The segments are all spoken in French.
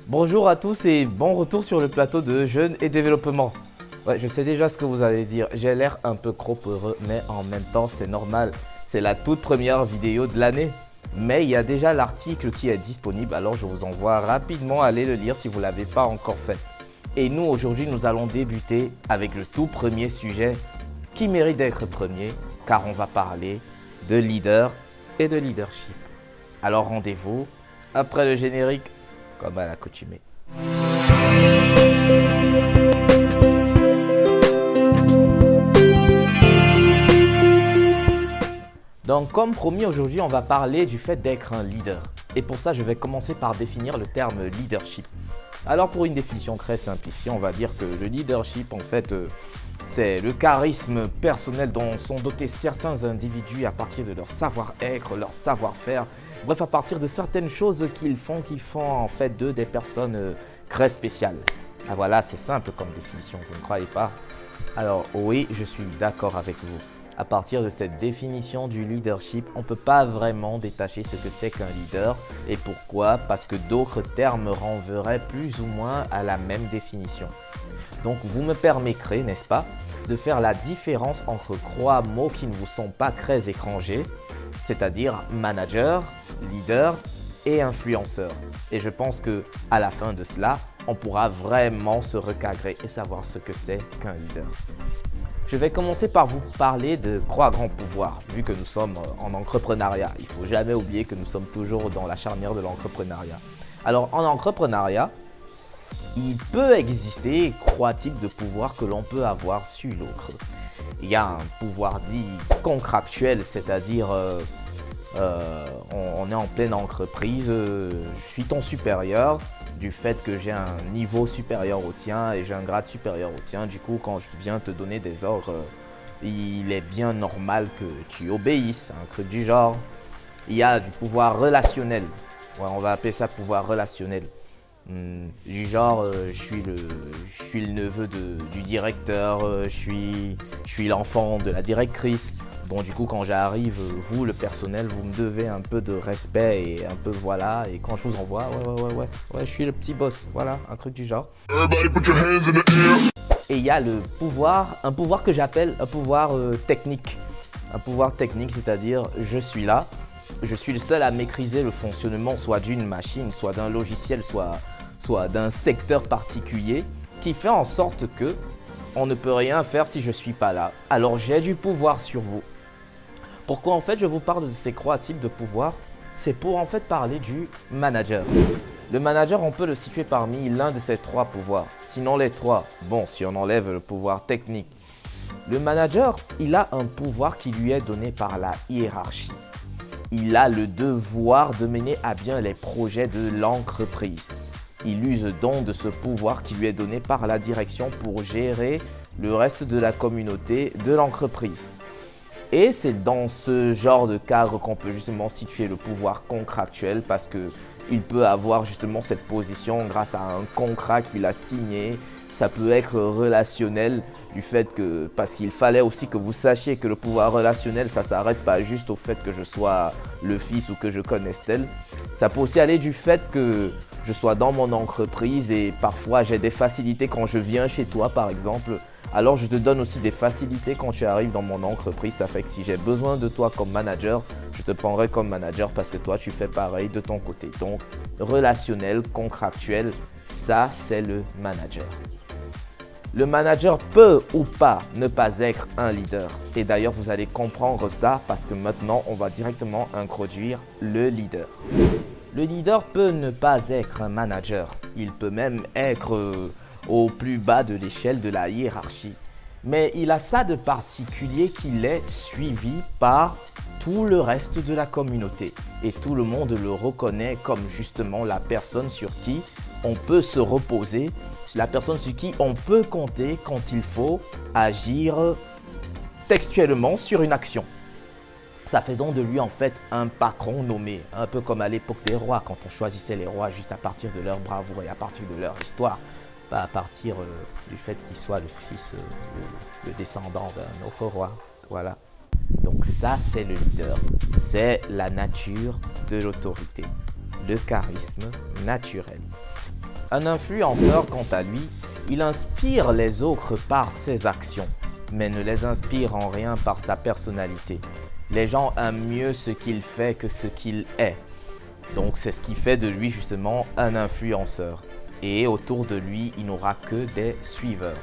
Bonjour à tous et bon retour sur le plateau de Jeunes et Développement. Ouais, je sais déjà ce que vous allez dire, j'ai l'air un peu trop heureux, mais en même temps c'est normal. C'est la toute première vidéo de l'année. Mais il y a déjà l'article qui est disponible, alors je vous envoie rapidement aller le lire si vous ne l'avez pas encore fait. Et nous aujourd'hui nous allons débuter avec le tout premier sujet qui mérite d'être premier, car on va parler de leader et de leadership. Alors rendez-vous après le générique, comme à l'accoutumée. Donc comme promis, aujourd'hui on va parler du fait d'être un leader. Et pour ça je vais commencer par définir le terme leadership. Alors pour une définition très simplifiée, on va dire que le leadership en fait c'est le charisme personnel dont sont dotés certains individus à partir de leur savoir-être, leur savoir-faire. Bref, à partir de certaines choses qu'ils font, qui font en fait d'eux des personnes très spéciales. Ah voilà, c'est simple comme définition, vous ne croyez pas? Alors oui, je suis d'accord avec vous. À partir de cette définition du leadership, on ne peut pas vraiment détacher ce que c'est qu'un leader. Et pourquoi? Parce que d'autres termes renverraient plus ou moins à la même définition. Donc vous me permettrez, n'est-ce pas, de faire la différence entre trois mots qui ne vous sont pas très étrangers, c'est-à-dire manager, leader et influenceur. Et je pense qu'à la fin de cela, on pourra vraiment se recadrer et savoir ce que c'est qu'un leader. Je vais commencer par vous parler de trois grands pouvoirs, vu que nous sommes en entrepreneuriat. Il ne faut jamais oublier que nous sommes toujours dans la charnière de l'entrepreneuriat. Alors en entrepreneuriat, il peut exister trois types de pouvoirs que l'on peut avoir sur l'autre. Il y a un pouvoir dit contractuel, c'est-à-dire on est en pleine entreprise, je suis ton supérieur, du fait que j'ai un niveau supérieur au tien et j'ai un grade supérieur au tien. Du coup, quand je viens te donner des ordres, il est bien normal que tu obéisses, un truc du genre. Il y a du pouvoir relationnel, ouais, on va appeler ça pouvoir relationnel. Du genre, je suis le neveu du directeur, je suis l'enfant de la directrice. Bon, du coup, quand j'arrive, vous, le personnel, vous me devez un peu de respect et un peu voilà. Et quand je vous envoie, ouais, je suis le petit boss. Voilà, un truc du genre. Et il y a le pouvoir, un pouvoir que j'appelle un pouvoir technique. Un pouvoir technique, c'est-à-dire, je suis là. Je suis le seul à maîtriser le fonctionnement soit d'une machine, soit d'un logiciel, soit d'un secteur particulier qui fait en sorte que on ne peut rien faire si je ne suis pas là. Alors j'ai du pouvoir sur vous. Pourquoi en fait je vous parle de ces trois types de pouvoirs? C'est pour en fait parler du manager. Le manager, on peut le situer parmi l'un de ces trois pouvoirs. Sinon les trois, bon, si on enlève le pouvoir technique. Le manager, il a un pouvoir qui lui est donné par la hiérarchie. Il a le devoir de mener à bien les projets de l'entreprise. Il use donc de ce pouvoir qui lui est donné par la direction pour gérer le reste de la communauté de l'entreprise. Et c'est dans ce genre de cadre qu'on peut justement situer le pouvoir contractuel parce qu'il peut avoir justement cette position grâce à un contrat qu'il a signé. Ça peut être relationnel du fait que, parce qu'il fallait aussi que vous sachiez que le pouvoir relationnel, ça ne s'arrête pas juste au fait que je sois le fils ou que je connaisse tel. Ça peut aussi aller du fait que je sois dans mon entreprise et parfois j'ai des facilités quand je viens chez toi par exemple. Alors je te donne aussi des facilités quand tu arrives dans mon entreprise. Ça fait que si j'ai besoin de toi comme manager, je te prendrai comme manager parce que toi tu fais pareil de ton côté. Donc relationnel, contractuel, ça c'est le manager. Le manager peut ou pas ne pas être un leader. Et d'ailleurs, vous allez comprendre ça parce que maintenant, on va directement introduire le leader. Le leader peut ne pas être un manager. Il peut même être au plus bas de l'échelle de la hiérarchie. Mais il a ça de particulier qu'il est suivi par tout le reste de la communauté. Et tout le monde le reconnaît comme justement la personne sur qui on peut se reposer, la personne sur qui on peut compter quand il faut agir textuellement sur une action. Ça fait donc de lui en fait un patron nommé, un peu comme à l'époque des rois, quand on choisissait les rois juste à partir de leur bravoure et à partir de leur histoire, pas à partir du fait qu'il soit le fils ou le descendant d'un autre roi. Voilà. Donc ça, c'est le leader. C'est la nature de l'autorité, le charisme naturel. Un influenceur, quant à lui, il inspire les autres par ses actions, mais ne les inspire en rien par sa personnalité. Les gens aiment mieux ce qu'il fait que ce qu'il est. Donc c'est ce qui fait de lui justement un influenceur. Et autour de lui, il n'aura que des suiveurs.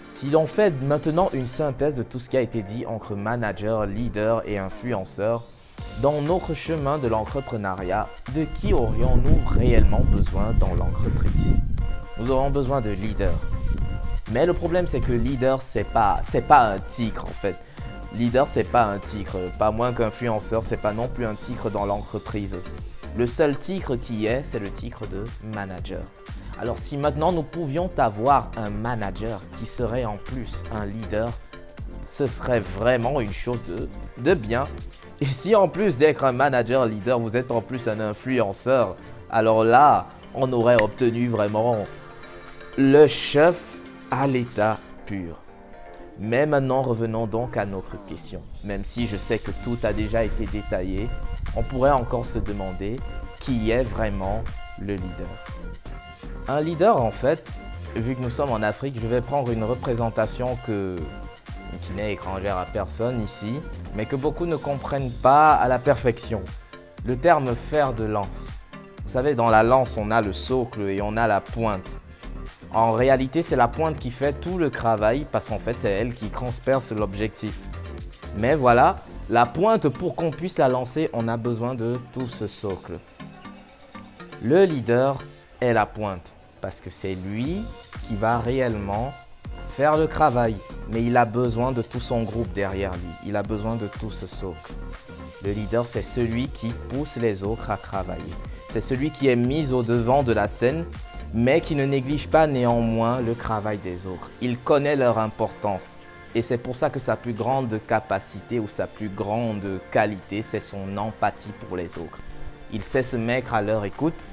Si l'on fait maintenant une synthèse de tout ce qui a été dit entre manager, leader et influenceur, dans notre chemin de l'entrepreneuriat, de qui aurions-nous réellement besoin dans l'entreprise? Nous aurons besoin de leader. Mais le problème, c'est que leader, c'est pas un titre en fait. Leader, c'est pas un titre, pas moins qu'influenceur, c'est pas non plus un titre dans l'entreprise. Le seul titre qui est, c'est le titre de manager. Alors si maintenant nous pouvions avoir un manager qui serait en plus un leader, ce serait vraiment une chose de bien. Et si en plus d'être un manager leader, vous êtes en plus un influenceur, alors là, on aurait obtenu vraiment le chef à l'état pur. Mais maintenant, revenons donc à notre question. Même si je sais que tout a déjà été détaillé, on pourrait encore se demander qui est vraiment le leader. Un leader, en fait, vu que nous sommes en Afrique, je vais prendre une représentation qui n'est étrangère à personne ici, mais que beaucoup ne comprennent pas à la perfection. Le terme fer de lance. Vous savez, dans la lance, on a le socle et on a la pointe. En réalité, c'est la pointe qui fait tout le travail parce qu'en fait, c'est elle qui transperce l'objectif. Mais voilà, la pointe, pour qu'on puisse la lancer, on a besoin de tout ce socle. Le leader est la pointe parce que c'est lui qui va réellement faire le travail. Mais il a besoin de tout son groupe derrière lui. Il a besoin de tout ce socle. Le leader, c'est celui qui pousse les autres à travailler. C'est celui qui est mis au devant de la scène, mais qui ne néglige pas néanmoins le travail des autres. Il connaît leur importance. Et c'est pour ça que sa plus grande capacité ou sa plus grande qualité, c'est son empathie pour les autres. Il sait se mettre à leur écoute,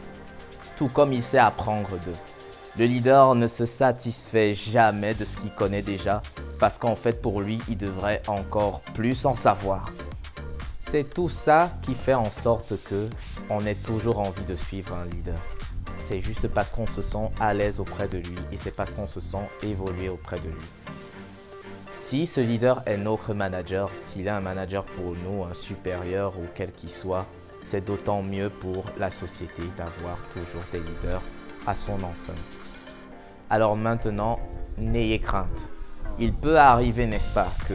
tout comme il sait apprendre d'eux. Le leader ne se satisfait jamais de ce qu'il connaît déjà, parce qu'en fait pour lui, il devrait encore plus en savoir. C'est tout ça qui fait en sorte qu'on ait toujours envie de suivre un leader. C'est juste parce qu'on se sent à l'aise auprès de lui et c'est parce qu'on se sent évoluer auprès de lui. Si ce leader est notre manager, s'il est un manager pour nous, un supérieur ou quel qu'il soit, c'est d'autant mieux pour la société d'avoir toujours des leaders à son enceinte. Alors maintenant, n'ayez crainte. Il peut arriver, n'est-ce pas, que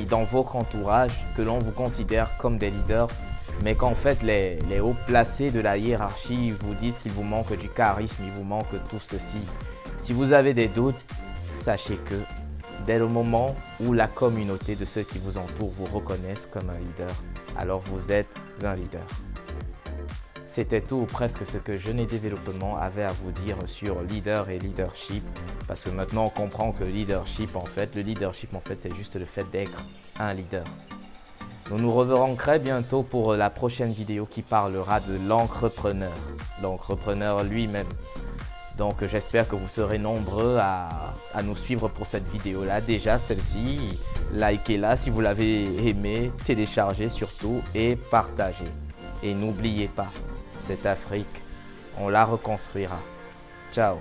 dans votre entourage, que l'on vous considère comme des leaders, mais qu'en fait les hauts placés de la hiérarchie vous disent qu'il vous manque du charisme, il vous manque tout ceci. Si vous avez des doutes, sachez que dès le moment où la communauté de ceux qui vous entourent vous reconnaissent comme un leader, alors vous êtes un leader. C'était tout ou presque ce que Jeunet Développement avait à vous dire sur leader et leadership. Parce que maintenant on comprend que le leadership en fait c'est juste le fait d'être un leader. Nous nous reverrons très bientôt pour la prochaine vidéo qui parlera de l'entrepreneur lui-même. Donc j'espère que vous serez nombreux à nous suivre pour cette vidéo-là. Déjà celle-ci, likez-la si vous l'avez aimée, téléchargez surtout et partagez. Et n'oubliez pas, cette Afrique, on la reconstruira. Ciao.